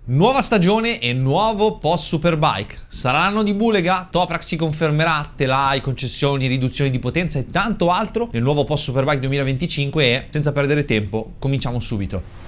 Nuova stagione e nuovo post Superbike. Sarà l'anno di Bulega? Toprak si confermerà, telai, concessioni, riduzioni di potenza e tanto altro nel nuovo post Superbike 2025 e, senza perdere tempo, cominciamo subito.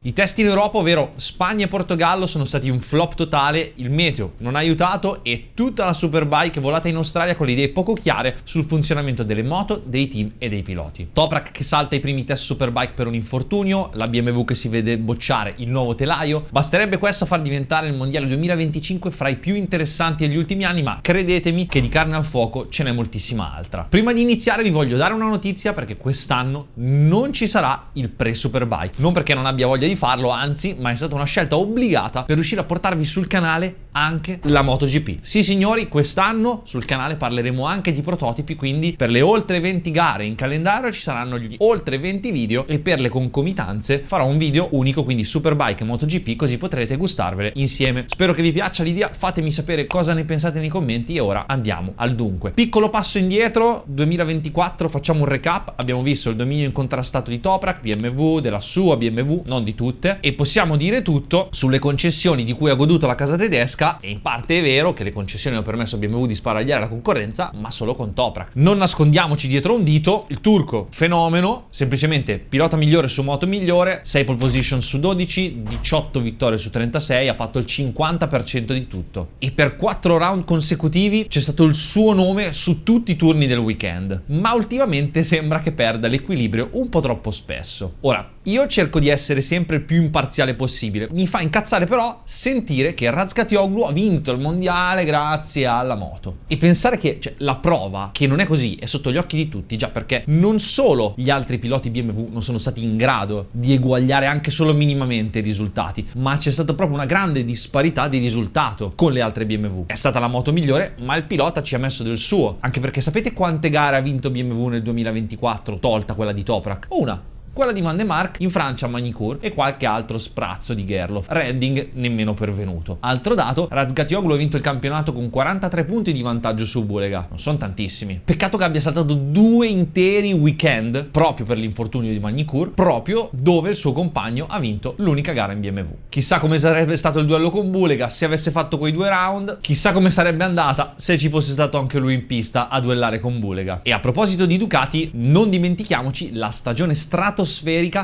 I test in Europa, ovvero Spagna e Portogallo, sono stati un flop totale, il meteo non ha aiutato e tutta la Superbike è volata in Australia con le idee poco chiare sul funzionamento delle moto, dei team e dei piloti. Toprak che salta i primi test Superbike per un infortunio, la BMW che si vede bocciare il nuovo telaio. Basterebbe questo a far diventare il Mondiale 2025 fra i più interessanti degli ultimi anni, ma credetemi che di carne al fuoco ce n'è moltissima altra. Prima di iniziare vi voglio dare una notizia, perché quest'anno non ci sarà il pre-Superbike. Non perché non abbia voglia di farlo, anzi, ma è stata una scelta obbligata per riuscire a portarvi sul canale anche la MotoGP. Sì signori, quest'anno sul canale parleremo anche di prototipi, quindi per le oltre 20 gare in calendario ci saranno gli oltre 20 video e per le concomitanze farò un video unico, quindi Superbike e MotoGP, così potrete gustarvele insieme. Spero che vi piaccia l'idea, fatemi sapere cosa ne pensate nei commenti e ora andiamo al dunque. Piccolo passo indietro, 2024, facciamo un recap. Abbiamo visto il dominio incontrastato di Toprak, BMW, della sua BMW, non di tutte, e possiamo dire tutto sulle concessioni di cui ha goduto la casa tedesca, e in parte è vero che le concessioni hanno permesso a BMW di sparagliare la concorrenza, ma solo con Toprak. Non nascondiamoci dietro un dito, il turco fenomeno, semplicemente pilota migliore su moto migliore, 6 pole position su 12, 18 vittorie su 36, ha fatto il 50% di tutto. E per 4 round consecutivi c'è stato il suo nome su tutti i turni del weekend, ma ultimamente sembra che perda l'equilibrio un po' troppo spesso. Ora, io cerco di essere sempre il più imparziale possibile. Mi fa incazzare però sentire che Razgatlioglu ha vinto il mondiale grazie alla moto. E pensare che, la prova che non è così è sotto gli occhi di tutti, già perché non solo gli altri piloti BMW non sono stati in grado di eguagliare anche solo minimamente i risultati, ma c'è stata proprio una grande disparità di risultato con le altre BMW. È stata la moto migliore, ma il pilota ci ha messo del suo. Anche perché sapete quante gare ha vinto BMW nel 2024, tolta quella di Toprak? Una. Quella di Van der Mark in Francia a Magny-Cours e qualche altro sprazzo di Gerloff. Redding nemmeno pervenuto. Altro dato, Razgatlioglu ha vinto il campionato con 43 punti di vantaggio su Bulega. Non sono tantissimi. Peccato che abbia saltato 2 interi weekend proprio per l'infortunio di Magny-Cours, proprio dove il suo compagno ha vinto l'unica gara in BMW. Chissà come sarebbe stato il duello con Bulega se avesse fatto quei 2 round. Chissà come sarebbe andata se ci fosse stato anche lui in pista a duellare con Bulega. E a proposito di Ducati, non dimentichiamoci la stagione stratosferica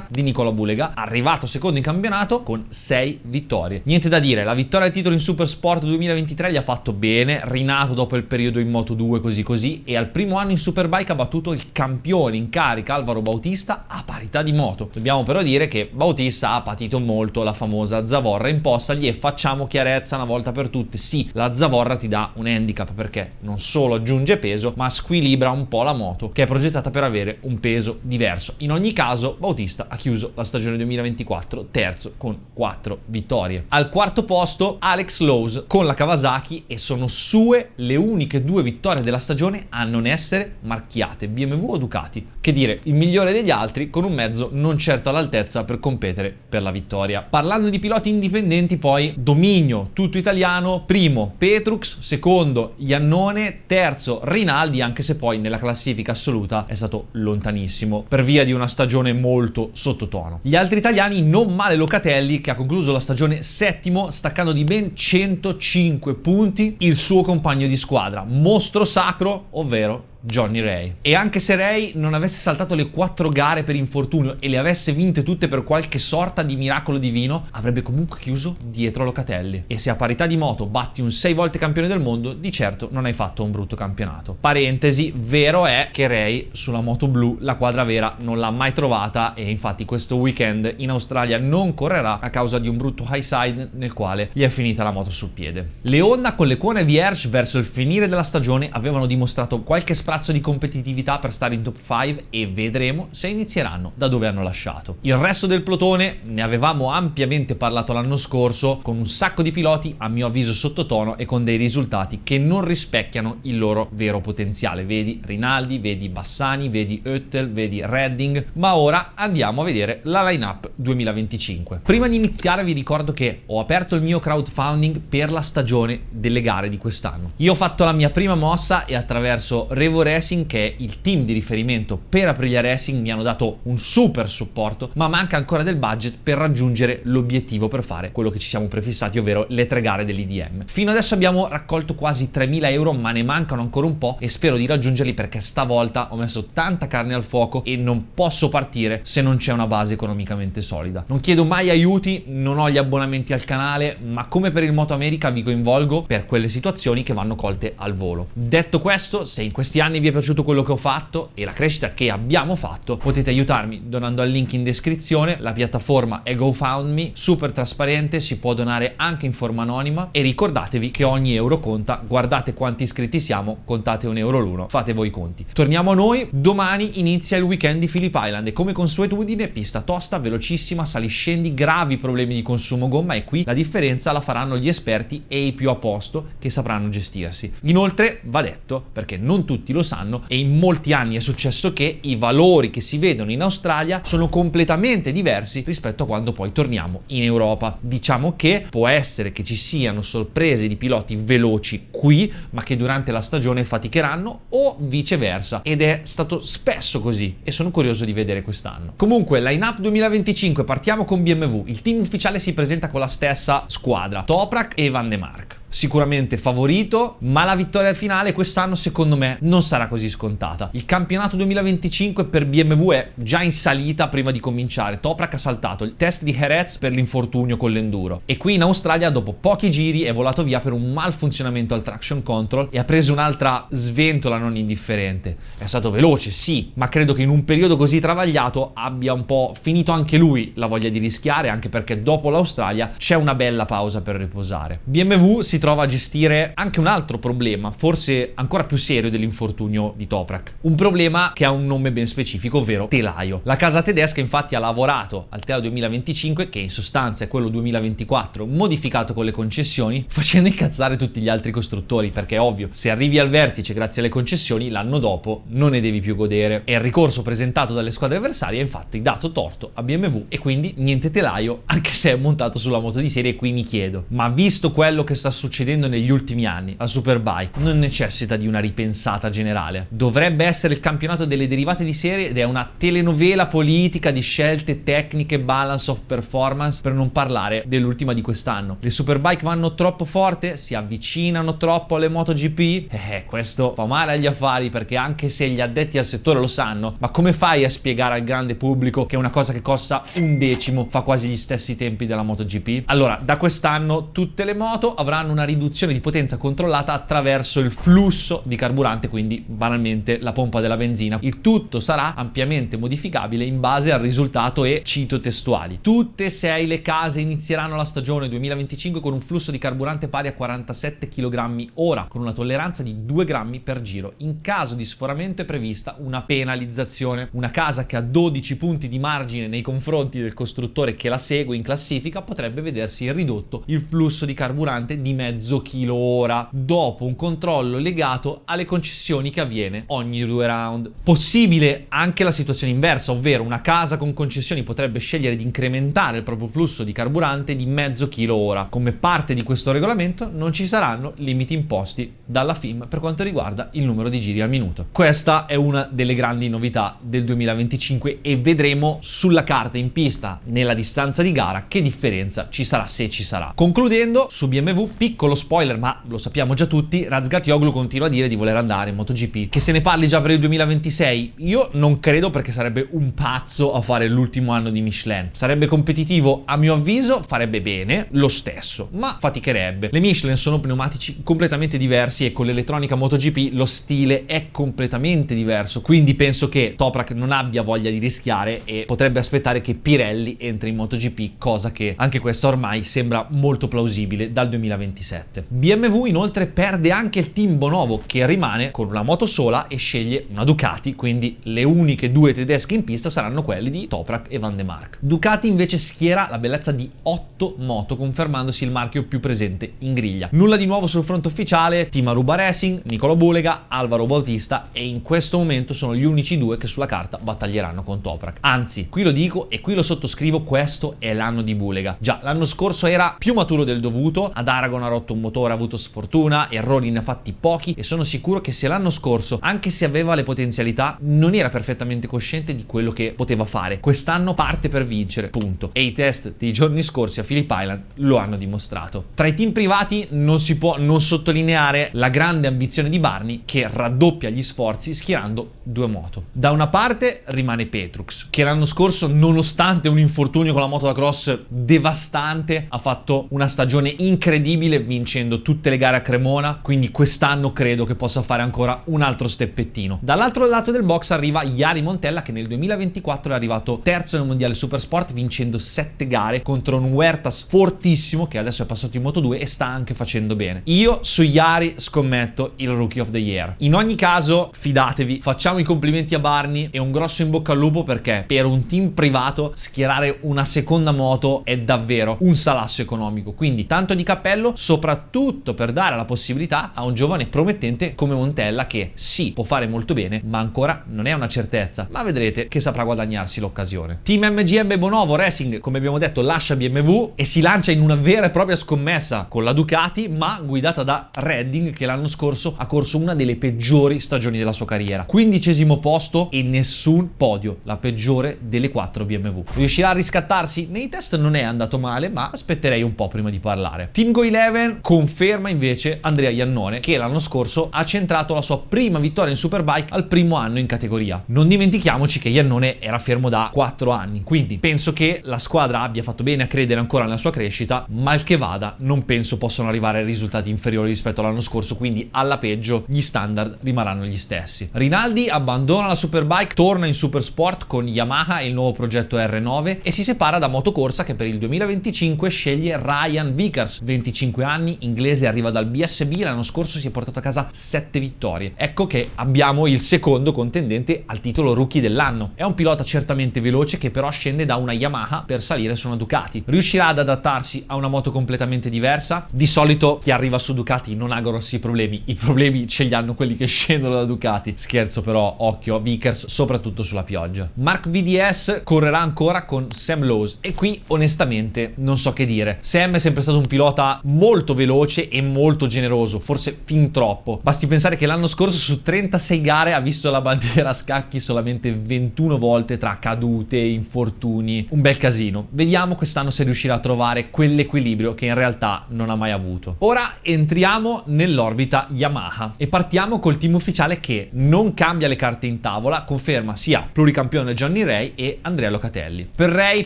di Nicola Bulega, arrivato secondo in campionato con 6 vittorie. Niente da dire, la vittoria al titolo in Supersport 2023 gli ha fatto bene, rinato dopo il periodo in Moto2 così e al primo anno in Superbike ha battuto il campione in carica Álvaro Bautista a parità di moto. Dobbiamo però dire che Bautista ha patito molto la famosa zavorra impostagli e facciamo chiarezza una volta per tutte. Sì, la zavorra ti dà un handicap perché non solo aggiunge peso ma squilibra un po' la moto, che è progettata per avere un peso diverso. In ogni caso Bautista ha chiuso la stagione 2024 terzo con 4 vittorie. Al quarto posto Alex Lowes con la Kawasaki, e sono sue le uniche 2 vittorie della stagione a non essere marchiate BMW o Ducati. Che dire, il migliore degli altri con un mezzo non certo all'altezza per competere per la vittoria. Parlando di piloti indipendenti, poi dominio tutto italiano, primo Petrux, secondo Iannone, terzo Rinaldi, anche se poi nella classifica assoluta è stato lontanissimo per via di una stagione molto sottotono. Gli altri italiani, non male Locatelli, che ha concluso la stagione settimo, staccando di ben 105 punti il suo compagno di squadra, mostro sacro, ovvero Johnny Rea. E anche se Rea non avesse saltato le 4 gare per infortunio e le avesse vinte tutte per qualche sorta di miracolo divino, avrebbe comunque chiuso dietro Locatelli. E se a parità di moto batti un 6 volte campione del mondo, di certo non hai fatto un brutto campionato. Parentesi, vero è che Rea sulla moto blu la quadra vera non l'ha mai trovata, e infatti questo weekend in Australia non correrà a causa di un brutto high side nel quale gli è finita la moto sul piede. Le Honda con le Kona e Vierge verso il finire della stagione avevano dimostrato qualche sprazzo di competitività per stare in top 5 e vedremo se inizieranno da dove hanno lasciato. Il resto del plotone ne avevamo ampiamente parlato l'anno scorso, con un sacco di piloti a mio avviso sottotono e con dei risultati che non rispecchiano il loro vero potenziale. Vedi Rinaldi, vedi Bassani, vedi Oettel, vedi Redding, ma ora andiamo a vedere la lineup 2025. Prima di iniziare vi ricordo che ho aperto il mio crowdfunding per la stagione delle gare di quest'anno. Io ho fatto la mia prima mossa e attraverso Revo Racing, che è il team di riferimento per Aprilia Racing, mi hanno dato un super supporto, ma manca ancora del budget per raggiungere l'obiettivo, per fare quello che ci siamo prefissati, ovvero le 3 gare dell'IDM. Fino adesso abbiamo raccolto quasi 3.000 euro, ma ne mancano ancora un po' e spero di raggiungerli, perché stavolta ho messo tanta carne al fuoco e non posso partire se non c'è una base economicamente solida. Non chiedo mai aiuti, non ho gli abbonamenti al canale, ma come per il Moto America vi coinvolgo per quelle situazioni che vanno colte al volo. Detto questo, se in questi anni vi è piaciuto quello che ho fatto e la crescita che abbiamo fatto, potete aiutarmi donando al link in descrizione. La piattaforma è GoFundMe, super trasparente, si può donare anche in forma anonima e ricordatevi che ogni euro conta. Guardate quanti iscritti siamo, contate un euro l'uno, fate voi i conti. Torniamo a noi, domani inizia il weekend di Phillip Island e come consuetudine pista tosta, velocissima, saliscendi, gravi problemi di consumo gomma, e qui la differenza la faranno gli esperti e i più a posto che sapranno gestirsi. Inoltre va detto, perché non tutti lo sanno e in molti anni è successo, che i valori che si vedono in Australia sono completamente diversi rispetto a quando poi torniamo in Europa. Diciamo che può essere che ci siano sorprese di piloti veloci qui, ma che durante la stagione faticheranno, o viceversa, ed è stato spesso così e sono curioso di vedere quest'anno. Comunque, line-up 2025, partiamo con BMW. Il team ufficiale si presenta con la stessa squadra, Toprak e Van de Mark. Sicuramente favorito, ma la vittoria finale quest'anno secondo me non sarà così scontata. Il campionato 2025 per BMW è già in salita prima di cominciare. Toprak ha saltato il test di Jerez per l'infortunio con l'enduro e qui in Australia dopo pochi giri è volato via per un malfunzionamento al traction control e ha preso un'altra sventola non indifferente. È stato veloce, sì, ma credo che in un periodo così travagliato abbia un po' finito anche lui la voglia di rischiare, anche perché dopo l'Australia c'è una bella pausa per riposare. BMW si trova a gestire anche un altro problema, forse ancora più serio dell'infortunio di Toprak. Un problema che ha un nome ben specifico, ovvero telaio. La casa tedesca infatti ha lavorato al telaio 2025, che in sostanza è quello 2024 modificato con le concessioni, facendo incazzare tutti gli altri costruttori, perché è ovvio, se arrivi al vertice grazie alle concessioni, l'anno dopo non ne devi più godere. E il ricorso presentato dalle squadre avversarie ha infatti dato torto a BMW e quindi niente telaio, anche se è montato sulla moto di serie. E qui mi chiedo, ma visto quello che sta succedendo negli ultimi anni, la Superbike non necessita di una ripensata generale? Dovrebbe essere il campionato delle derivate di serie ed è una telenovela politica di scelte tecniche, balance of performance, per non parlare dell'ultima di quest'anno. Le Superbike vanno troppo forte, si avvicinano troppo alle MotoGP. Questo fa male agli affari, perché anche se gli addetti al settore lo sanno, ma come fai a spiegare al grande pubblico che una cosa che costa un decimo fa quasi gli stessi tempi della MotoGP? Allora, da quest'anno tutte le moto avranno una riduzione di potenza controllata attraverso il flusso di carburante, quindi banalmente la pompa della benzina. Il tutto sarà ampiamente modificabile in base al risultato e, cito testuali, tutte e 6 le case inizieranno la stagione 2025 con un flusso di carburante pari a 47 kg ora, con una tolleranza di 2 grammi per giro. In caso di sforamento è prevista una penalizzazione. Una casa che ha 12 punti di margine nei confronti del costruttore che la segue in classifica potrebbe vedersi ridotto il flusso di carburante di mezzo chilo ora, dopo un controllo legato alle concessioni che avviene ogni 2 round. Possibile anche la situazione inversa, ovvero una casa con concessioni potrebbe scegliere di incrementare il proprio flusso di carburante di mezzo chilo ora. Come parte di questo regolamento non ci saranno limiti imposti dalla FIM per quanto riguarda il numero di giri al minuto. Questa è una delle grandi novità del 2025 e vedremo sulla carta, in pista, nella distanza di gara, che differenza ci sarà, se ci sarà. Concludendo, su BMW, piccolo spoiler, ma lo sappiamo già tutti, Razgatlioglu continua a dire di voler andare in MotoGP. Che se ne parli già per il 2026, io non credo, perché sarebbe un pazzo a fare l'ultimo anno di Michelin. Sarebbe competitivo, a mio avviso, farebbe bene lo stesso, ma faticherebbe. Le Michelin sono pneumatici completamente diversi e con l'elettronica MotoGP lo stile è completamente diverso, quindi penso che Toprak non abbia voglia di rischiare e potrebbe aspettare che Pirelli entri in MotoGP, cosa che anche questa ormai sembra molto plausibile dal 2027. BMW inoltre perde anche il team Bonovo, che rimane con una moto sola e sceglie una Ducati, quindi le uniche 2 tedesche in pista saranno quelle di Toprak e Van de Mark. Ducati invece schiera la bellezza di 8 moto, confermandosi il marchio più presente in griglia. Nulla di nuovo sul fronte ufficiale, team Aruba Racing, Nicolò Bulega, Alvaro Bautista, e in questo momento sono gli unici 2 che sulla carta battaglieranno con Toprak. Anzi, qui lo dico e qui lo sottoscrivo, questo è l'anno di Bulega. Già, l'anno scorso era più maturo del dovuto, ad Aragon ha rotto un motore, ha avuto sfortuna, errori ne ha fatti pochi, e sono sicuro che se l'anno scorso, anche se aveva le potenzialità, non era perfettamente cosciente di quello che poteva fare. Quest'anno parte per vincere, punto. E i test dei giorni scorsi a Phillip Island lo hanno dimostrato. Tra i team privati non si può non sottolineare la grande ambizione di Barni, che raddoppia gli sforzi schierando due moto. Da una parte rimane Petrux, che l'anno scorso, nonostante un infortunio con la moto da cross devastante, ha fatto una stagione incredibile vincendo tutte le gare a Cremona, quindi quest'anno credo che possa fare ancora un altro steppettino. Dall'altro lato del box arriva Jari Montella, che nel 2024 è arrivato terzo nel mondiale Supersport vincendo 7 gare contro un Huertas fortissimo che adesso è passato in Moto2 e sta anche facendo bene. Io su Jari scommetto il Rookie of the Year. In ogni caso, fidatevi, facciamo i complimenti a Barni e un grosso in bocca al lupo, perché per un team privato schierare una seconda moto è davvero un salasso economico, quindi tanto di cappello, soprattutto per dare la possibilità a un giovane promettente come Montella, che sì, può fare molto bene, ma ancora non è una certezza, ma vedrete che saprà guadagnarsi l'occasione. Team MGM Bonovo Racing, come abbiamo detto, lascia BMW e si lancia in una vera e propria scommessa con la Ducati, ma guidata da Redding, che l'anno scorso ha corso una delle peggiori stagioni della sua carriera. 15° posto e nessun podio, la peggiore delle 4 BMW. Riuscirà a riscattarsi? Nei test non è andato male, ma aspetterei un po' prima di parlare. Team Go11 conferma invece Andrea Iannone, che l'anno scorso ha centrato la sua prima vittoria in Superbike al primo anno in categoria. Non dimentichiamoci che Iannone era fermo da 4 anni, quindi penso che la squadra abbia fatto bene a credere ancora nella sua crescita. Mal che vada, non penso possano arrivare a risultati inferiori rispetto all'anno scorso, quindi alla peggio gli standard rimarranno gli stessi. Rinaldi abbandona la Superbike, torna in Supersport con Yamaha e il nuovo progetto R9 e si separa da Motocorsa, che per il 2025 sceglie Ryan Vickers, 25 anni, inglese, arriva dal BSB, l'anno scorso si è portato a casa 7 vittorie. Ecco che abbiamo il secondo contendente al titolo rookie dell'anno. È un pilota certamente veloce, che però scende da una Yamaha per salire su una Ducati. Riuscirà ad adattarsi a una moto completamente diversa? Di solito chi arriva su Ducati non ha grossi problemi, i problemi ce li hanno quelli che scendono da Ducati. Scherzo, però occhio a Vickers, soprattutto sulla pioggia. Mark VDS correrà ancora con Sam Lowes e qui onestamente non so che dire. Sam è sempre stato un pilota molto veloce e molto generoso, forse fin troppo. Basti pensare che l'anno scorso su 36 gare ha visto la bandiera a scacchi solamente 21 volte tra cadute, infortuni, un bel casino. Vediamo quest'anno se riuscirà a trovare quell'equilibrio che in realtà non ha mai avuto. Ora entriamo nell'orbita Yamaha e partiamo col team ufficiale che non cambia le carte in tavola, conferma sia pluricampione Johnny Ray e Andrea Locatelli. Per Ray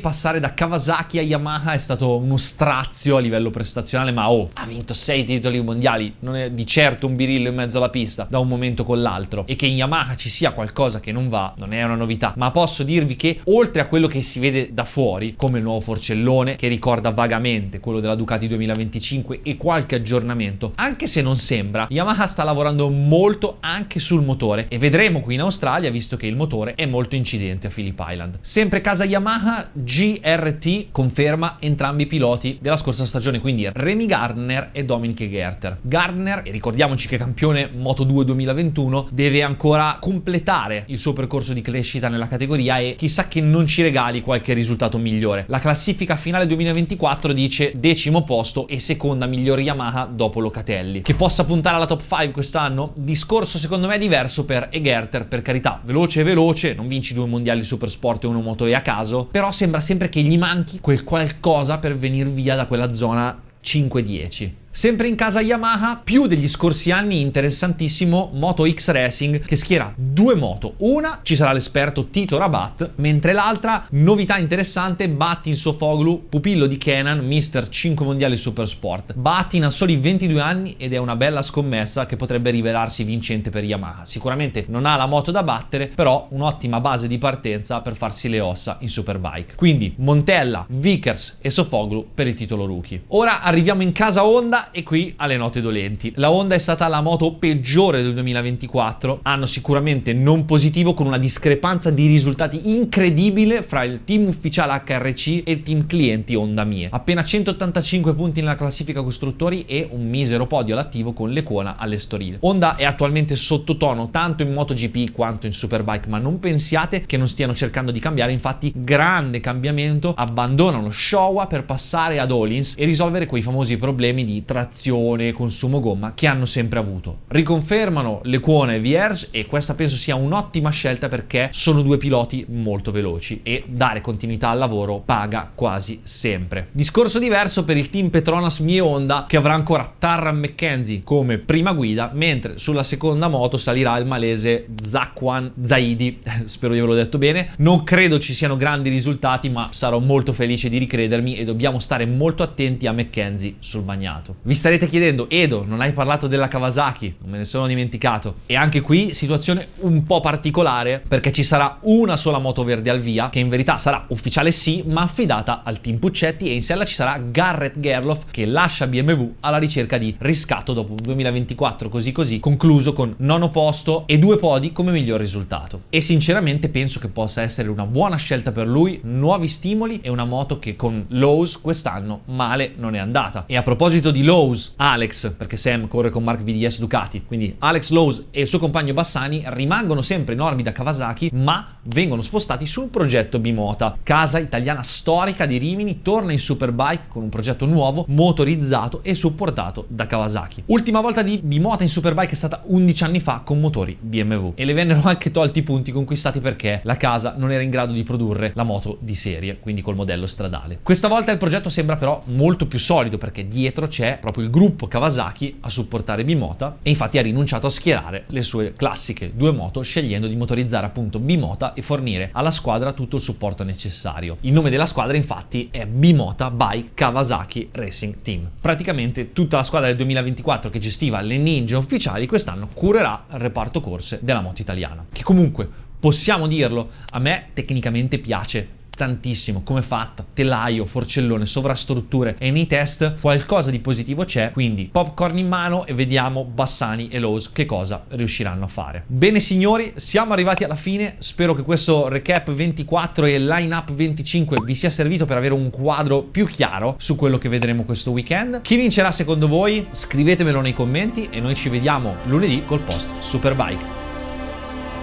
passare da Kawasaki a Yamaha è stato uno strazio a livello prestazionale, ma ha vinto 6 titoli mondiali, non è di certo un birillo in mezzo alla pista da un momento con l'altro. E che in Yamaha ci sia qualcosa che non va non è una novità, ma posso dirvi che oltre a quello che si vede da fuori, come il nuovo forcellone che ricorda vagamente quello della Ducati 2025 e qualche aggiornamento, anche se non sembra, Yamaha sta lavorando molto anche sul motore e vedremo qui in Australia, visto che il motore è molto incidente a Phillip Island. Sempre casa Yamaha, GRT conferma entrambi i piloti della scorsa stagione, quindi Remy Gardner e Dominic Egerter. Gardner, e ricordiamoci che campione Moto2 2021, deve ancora completare il suo percorso di crescita nella categoria e chissà che non ci regali qualche risultato migliore. La classifica finale 2024 dice 10° posto e seconda migliore Yamaha dopo Locatelli. Che possa puntare alla top 5 quest'anno? Discorso secondo me diverso per Egerter, per carità, veloce, non vinci 2 mondiali Supersport e uno Moto2 a caso, però sembra sempre che gli manchi quel qualcosa per venire via da quella zona 5-10. Sempre in casa Yamaha, più degli scorsi anni, interessantissimo Moto X Racing che schiera 2 moto. Una ci sarà l'esperto Tito Rabat, mentre l'altra, novità interessante, Batin Sofoglu, pupillo di Kenan, mister 5 mondiali Supersport. Batin ha soli 22 anni ed è una bella scommessa che potrebbe rivelarsi vincente per Yamaha. Sicuramente non ha la moto da battere, però un'ottima base di partenza per farsi le ossa in Superbike. Quindi Montella, Vickers e Sofoglu per il titolo rookie. Ora arriviamo in casa Honda e qui alle note dolenti. La Honda è stata la moto peggiore del 2024, anno sicuramente non positivo, con una discrepanza di risultati incredibile fra il team ufficiale HRC e il team clienti Honda Mie. Appena 185 punti nella classifica costruttori e un misero podio all'attivo con l'Equona all'Estoril. Honda è attualmente sottotono tanto in MotoGP quanto in Superbike, ma non pensiate che non stiano cercando di cambiare, infatti grande cambiamento, abbandonano Showa per passare ad Öhlins e risolvere quei famosi problemi di trazione, consumo gomma che hanno sempre avuto. Riconfermano Lecuona e Vierge e questa penso sia un'ottima scelta perché sono due piloti molto veloci e dare continuità al lavoro paga quasi sempre. Discorso diverso per il team Petronas Mie Honda, che avrà ancora Tarran Mackenzie come prima guida, mentre sulla seconda moto salirà il malese Zakwan Zaidi, spero di averlo detto bene. Non credo ci siano grandi risultati, ma sarò molto felice di ricredermi e dobbiamo stare molto attenti a Mackenzie sul bagnato. Vi starete chiedendo: Edo, non hai parlato della Kawasaki? Non me ne sono dimenticato. E anche qui situazione un po' particolare, perché ci sarà una sola moto verde al via, che in verità sarà ufficiale sì, ma affidata al team Puccetti, e in sella ci sarà Garrett Gerloff che lascia BMW alla ricerca di riscatto dopo un 2024 così concluso con nono posto e 2 podi come miglior risultato. E sinceramente penso che possa essere una buona scelta per lui, nuovi stimoli e una moto che con Lowe's quest'anno male non è andata. E a proposito di Lowe's, Alex, perché Sam corre con Mark VDS Ducati, quindi Alex Lowe's e il suo compagno Bassani rimangono sempre in orbita Kawasaki, ma vengono spostati sul progetto Bimota. Casa italiana storica di Rimini torna in Superbike con un progetto nuovo, motorizzato e supportato da Kawasaki. Ultima volta di Bimota in Superbike è stata 11 anni fa con motori BMW e le vennero anche tolti i punti conquistati perché la casa non era in grado di produrre la moto di serie, quindi col modello stradale. Questa volta il progetto sembra però molto più solido perché dietro c'è proprio il gruppo Kawasaki a supportare Bimota e infatti ha rinunciato a schierare le sue classiche 2 moto, scegliendo di motorizzare appunto Bimota e fornire alla squadra tutto il supporto necessario. Il nome della squadra infatti è Bimota by Kawasaki Racing Team. Praticamente tutta la squadra del 2024 che gestiva le ninja ufficiali quest'anno curerà il reparto corse della moto italiana, che comunque possiamo dirlo, a me tecnicamente piace tantissimo come è fatta, telaio, forcellone, sovrastrutture, e nei test qualcosa di positivo c'è, quindi popcorn in mano e vediamo Bassani e Lowe's che cosa riusciranno a fare. Bene signori, siamo arrivati alla fine, spero che questo recap 24 e line-up 25 vi sia servito per avere un quadro più chiaro su quello che vedremo questo weekend. Chi vincerà secondo voi? Scrivetemelo nei commenti e noi ci vediamo lunedì col post Superbike.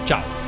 Ciao!